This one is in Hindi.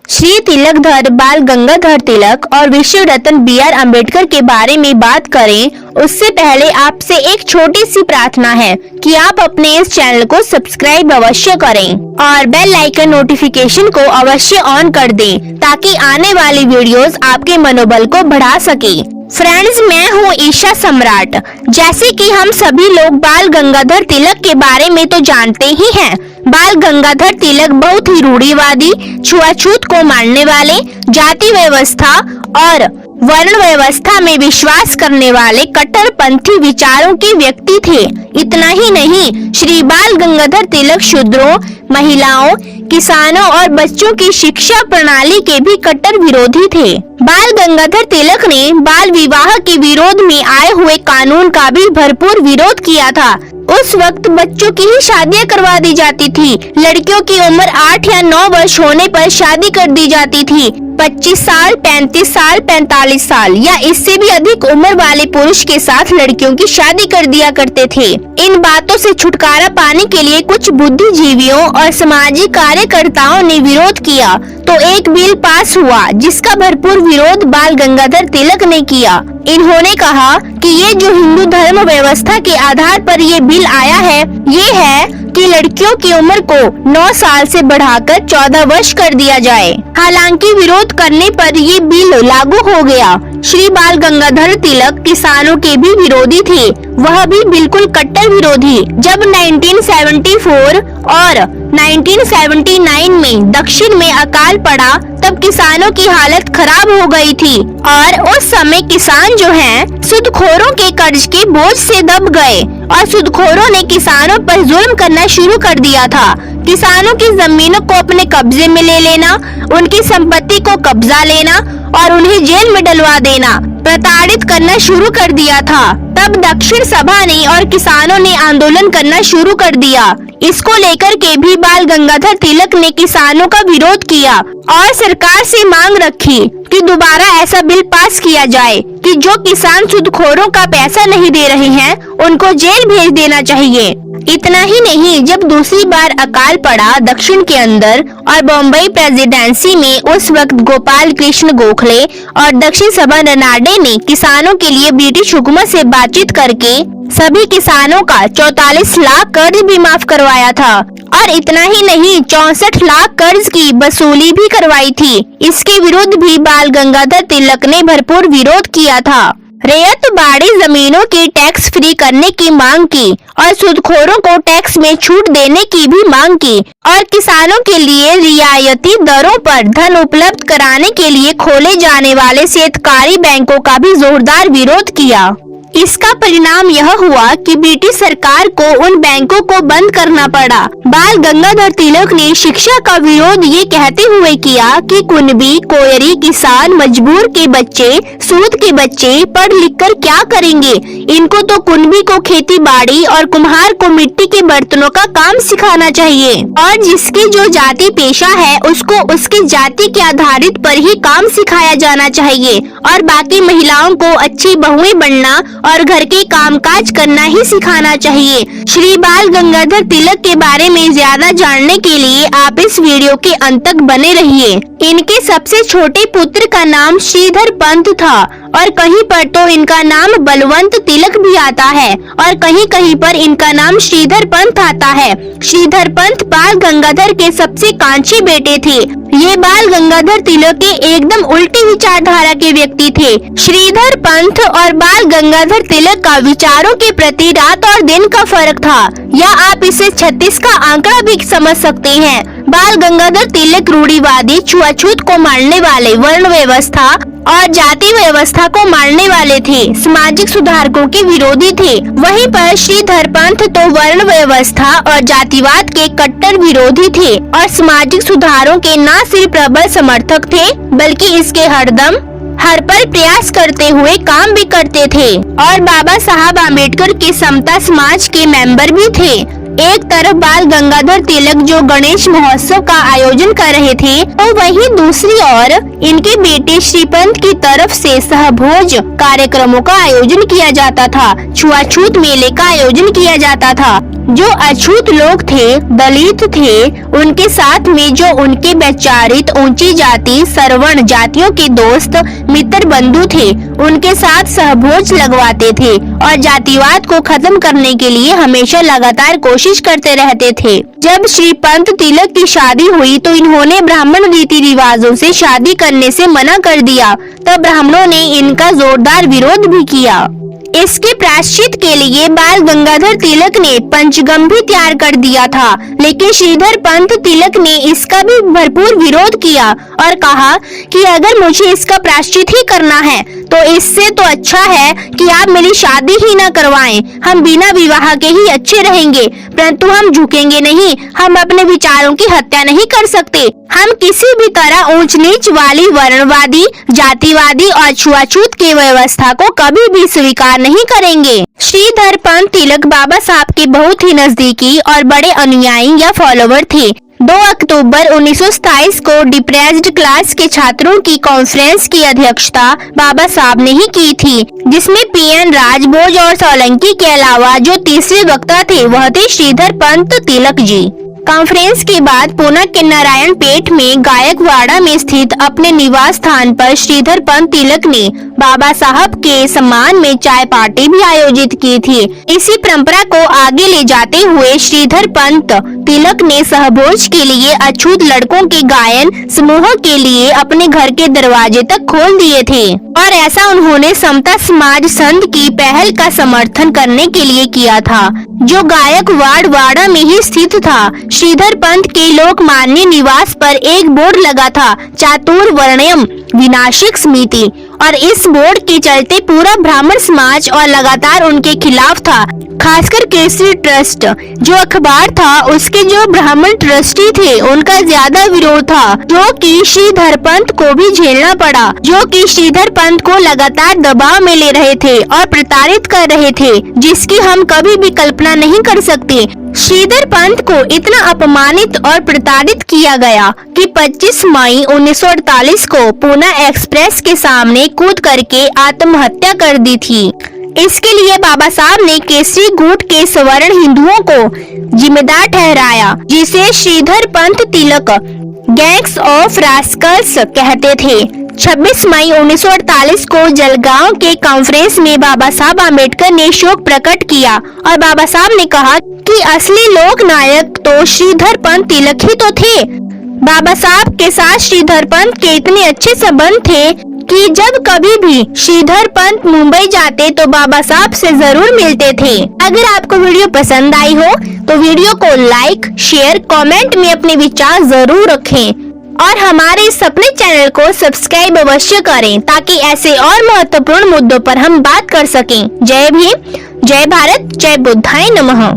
श्री तिलकधर बाल गंगाधर तिलक और विश्व रत्न B.R. अम्बेडकर के बारे में बात करें उससे पहले आपसे एक छोटी सी प्रार्थना है कि आप अपने इस चैनल को सब्सक्राइब अवश्य करें और बेल आइकन नोटिफिकेशन को अवश्य ऑन कर दें ताकि आने वाली वीडियोस आपके मनोबल को बढ़ा सके। फ्रेंड्स, मैं हूँ ईशा सम्राट। जैसे कि हम सभी लोग बाल गंगाधर तिलक के बारे में तो जानते ही हैं। बाल गंगाधर तिलक बहुत ही रूढ़िवादी, छुआछूत को मानने वाले, जाति व्यवस्था और वर्ण व्यवस्था में विश्वास करने वाले कट्टरपंथी विचारों के व्यक्ति थे। इतना ही नहीं, श्री बाल गंगाधर तिलक शूद्रों, महिलाओं, किसानों और बच्चों की शिक्षा प्रणाली के भी कट्टर विरोधी थे। बाल गंगाधर तिलक ने बाल विवाह के विरोध में आए हुए कानून का भी भरपूर विरोध किया था। उस वक्त बच्चों की ही शादियां करवा दी जाती थी। लड़कियों की उम्र 8 या 9 वर्ष होने पर शादी कर दी जाती थी। 25 साल, 35 साल, 45 साल या इससे भी अधिक उम्र वाले पुरुष के साथ लड़कियों की शादी कर दिया करते थे। इन बातों से छुटकारा पाने के लिए कुछ बुद्धिजीवियों और सामाजिक कार्यकर्ताओं ने विरोध किया तो एक बिल पास हुआ जिसका भरपूर विरोध बाल गंगाधर तिलक ने किया। इन्होंने कहा कि ये जो हिंदू धर्म व्यवस्था के आधार पर ये बिल आया है, ये है कि लड़कियों की उम्र को 9 साल से बढ़ाकर 14 वर्ष कर दिया जाए। हालांकि विरोध करने पर ये बिल लागू हो गया। श्री बाल गंगाधर तिलक किसानों के भी विरोधी थे, वह भी बिल्कुल कट्टर विरोधी। जब 1974 और 1979 में दक्षिण में अकाल पड़ा तब किसानों की हालत खराब हो गई थी और उस समय किसान जो हैं सूदखोरों के कर्ज के बोझ से दब गए और सूदखोरों ने किसानों पर जुल्म करना शुरू कर दिया था। किसानों की जमीनों को अपने कब्जे में ले लेना, उनकी संपत्ति को कब्जा लेना और उन्हें जेल में डलवा देना, प्रताड़ित करना शुरू कर दिया था। तब दक्षिण सभा ने और किसानों ने आंदोलन करना शुरू कर दिया। इसको लेकर के भी बाल गंगाधर तिलक ने किसानों का विरोध किया और सरकार से मांग रखी कि दोबारा ऐसा बिल पास किया जाए कि जो किसान सूदखोरों का पैसा नहीं दे रहे हैं उनको जेल भेज देना चाहिए। इतना ही नहीं, जब दूसरी बार अकाल पड़ा दक्षिण के अंदर और बम्बई प्रेसिडेंसी में उस वक्त गोपाल कृष्ण गोखले और दक्षिण सभा रनाडे ने किसानों के लिए ब्रिटिश हुकूमत से बातचीत करके सभी किसानों का 44 लाख कर्ज भी माफ करवाया था और इतना ही नहीं 64 लाख कर्ज की वसूली भी करवाई थी। इसके विरुद्ध भी बाल गंगाधर तिलक ने भरपूर विरोध किया था। रैयत बाड़ी जमीनों की टैक्स फ्री करने की मांग की और सूदखोरों को टैक्स में छूट देने की भी मांग की और किसानों के लिए रियायती दरों पर धन उपलब्ध कराने के लिए खोले जाने वाले शेतकारी बैंकों का भी जोरदार विरोध किया। इसका परिणाम यह हुआ कि ब्रिटिश सरकार को उन बैंकों को बंद करना पड़ा। बाल गंगाधर तिलक ने शिक्षा का विरोध ये कहते हुए किया कि कुनबी, कोयरी, किसान, मजबूर के बच्चे, सूद के बच्चे पढ़ लिख कर क्या करेंगे। इनको तो कुनबी को खेती बाड़ी और कुम्हार को मिट्टी के बर्तनों का काम सिखाना चाहिए और जिसकी जो जाति पेशा है उसको उसके जाति के आधारित पर ही काम सिखाया जाना चाहिए और बाकी महिलाओं को अच्छी बहुएं बनना और घर के कामकाज करना ही सिखाना चाहिए। श्री बाल गंगाधर तिलक के बारे में ज्यादा जानने के लिए आप इस वीडियो के अंत तक बने रहिए। इनके सबसे छोटे पुत्र का नाम श्रीधर पंत था और कहीं पर तो इनका नाम बलवंत तिलक भी आता है और कहीं कहीं पर इनका नाम श्रीधर पंत आता है। श्रीधर पंत बाल गंगाधर के सबसे कांचे बेटे थे। ये बाल गंगाधर तिलक के एकदम उल्टी विचारधारा के व्यक्ति थे। श्रीधर पंत और बाल गंगाधर तिलक का विचारों के प्रति रात और दिन का फर्क था या आप इसे 36 का आंकड़ा भी समझ सकते हैं। बाल गंगाधर तिलक रूढ़िवादी, छुआछूत को मानने वाले, वर्ण व्यवस्था और जाति व्यवस्था को मानने वाले थे, सामाजिक सुधारकों के विरोधी थे। वहीं पर श्रीधर पंत तो वर्ण व्यवस्था और जातिवाद के कट्टर विरोधी थे और सामाजिक सुधारों के न सिर्फ प्रबल समर्थक थे बल्कि इसके हर पल प्रयास करते हुए काम भी करते थे और बाबा साहब आम्बेडकर के समता समाज के मेंबर भी थे। एक तरफ बाल गंगाधर तिलक जो गणेश महोत्सव का आयोजन कर रहे थे, तो वहीं दूसरी ओर इनके बेटे श्रीपंत की तरफ से सहभोज कार्यक्रमों का आयोजन किया जाता था। छुआछूत मेले का आयोजन किया जाता था। जो अछूत लोग थे, दलित थे, उनके साथ में जो उनके वैचारित ऊंची जाति सवर्ण जातियों के दोस्त मित्र बंधु थे, उनके साथ सहभोज लगवाते थे और जातिवाद को खत्म करने के लिए हमेशा लगातार कोशिश करते रहते थे। जब श्रीपंत तिलक की शादी हुई तो इन्होंने ब्राह्मण रीति रिवाजों से शादी करने से मना कर दिया। तब ब्राह्मणों ने इनका जोरदार विरोध भी किया। इसके प्रायश्चित के लिए बाल गंगाधर तिलक ने पंचगम भी तैयार कर दिया था, लेकिन श्रीधर पंत तिलक ने इसका भी भरपूर विरोध किया और कहा कि अगर मुझे इसका प्रायश्चित ही करना है तो इससे तो अच्छा है कि आप मेरी शादी ही न करवाएं। हम बिना विवाह के ही अच्छे रहेंगे, परंतु हम झुकेंगे नहीं। हम अपने विचारों की हत्या नहीं कर सकते। हम किसी भी तरह ऊंच नीच वाली वर्णवादी, जातिवादी और छुआछूत की व्यवस्था को कभी भी स्वीकार नहीं करेंगे। श्रीधर पंत तिलक बाबा साहब के बहुत ही नजदीकी और बड़े अनुयायी या फॉलोवर थे। 2 अक्टूबर 1927 को डिप्रेस्ड क्लास के छात्रों की कॉन्फ्रेंस की अध्यक्षता बाबा साहब ने ही की थी, जिसमें पीएन राजभोज और सोलंकी के अलावा जो तीसरे वक्ता थे वह थे श्रीधर पंत तिलक जी। कॉन्फ्रेंस के बाद पुणे के नारायण पेट में गायकवाड़ा में स्थित अपने निवास स्थान पर श्रीधर पंत तिलक ने बाबा साहब के सम्मान में चाय पार्टी भी आयोजित की थी। इसी परंपरा को आगे ले जाते हुए श्रीधर पंत तिलक ने सहभोज के लिए अछूत लड़कों के गायन समूह के लिए अपने घर के दरवाजे तक खोल दिए थे और ऐसा उन्होंने समता समाज संघ की पहल का समर्थन करने के लिए किया था, जो गायकवाड़ा में ही स्थित था। श्रीधर पंत के लोकमान्य निवास पर एक बोर्ड लगा था, चातुर्वर्ण्यम विनाशिक समिति, और इस बोर्ड के चलते पूरा ब्राह्मण समाज और लगातार उनके खिलाफ था। खासकर केसरी ट्रस्ट जो अखबार था, उसके जो ब्राह्मण ट्रस्टी थे उनका ज्यादा विरोध था, जो कि श्रीधर पंत को भी झेलना पड़ा, जो कि श्रीधर पंत को लगातार दबाव में ले रहे थे और प्रताड़ित कर रहे थे, जिसकी हम कभी भी कल्पना नहीं कर सकते। श्रीधर पंत को इतना अपमानित और प्रताड़ित किया गया कि 25 मई 1948 को पुणे एक्सप्रेस के सामने कूद करके आत्महत्या कर दी थी। इसके लिए बाबा साहब ने केसरी गुट के सवर्ण हिंदुओं को जिम्मेदार ठहराया, जिसे श्रीधर पंत तिलक गैंग्स ऑफ रास्कल्स कहते थे। 26 मई 1948 को जलगांव के कॉन्फ्रेंस में बाबा साहब आम्बेडकर ने शोक प्रकट किया और बाबा साहब ने कहा कि असली लोक नायक तो श्रीधर पंत तिलक ही तो थे। बाबा साहब के साथ श्रीधर पंत के इतने अच्छे संबंध थे कि जब कभी भी श्रीधर पंत मुंबई जाते तो बाबा साहब से जरूर मिलते थे। अगर आपको वीडियो पसंद आई हो तो वीडियो को लाइक, शेयर, कमेंट में अपने विचार जरूर रखें और हमारे इस अपने चैनल को सब्सक्राइब अवश्य करें, ताकि ऐसे और महत्वपूर्ण मुद्दों पर हम बात कर सकें। जय भीम, जय भारत, जय बुद्धाय नमः।